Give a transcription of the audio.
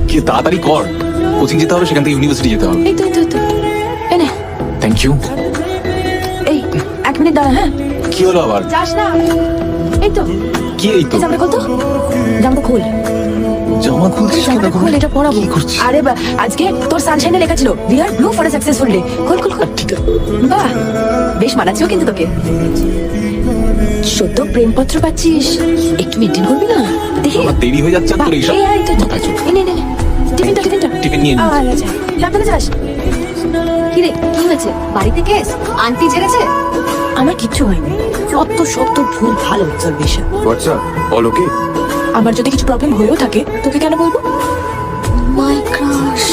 কি তাড়াতাড়ি কর, কোচিং যেতে হবে, সেখান থেকে ইউনিভার্সিটি যেতে হবে। এই তো এই তো এই তো এনে থ্যাংক ইউ। এই 1 মিনিট দাঁড়া। হ্যাঁ কি হলো আবার? যাস না। এই তো কি এই তো? এই জামাটা খোল তো, জামাটা খোল। জামা খুলছিস কেন? জামাটা খোল, এটা পরাবো। কি করছিস? আরে আজকে তোর সানশাইনে লেখা ছিল we are blue for a successful day. খোল খোল খোল। ঠিক আছে। বাহ বেশ মানাচ্ছেও কিন্তু তোকে। সদ্য প্রেমপত্র পাচ্ছিস, একটু মেনটেন করবি না? দেখি আমার দেরি হয়ে যাচ্ছে তোর এইসব। এই তো মাথায় চোখ। নে নে নে টিফিনটা টিফিনটা টিফিন নিয়ে নে। আচ্ছা সাবধানে যাস। কি রে, কি হয়েছে? বাড়িতে কেস? আন্টি ছেড়েছে? আমার কিচ্ছু হয়নি, যত সব তোর ভুল ভালো অবজারভেশন। আচ্ছা বলো কি? আমার যদি কিছু প্রবলেম হয়েও থাকে তোকে কেন বলবো? My crush.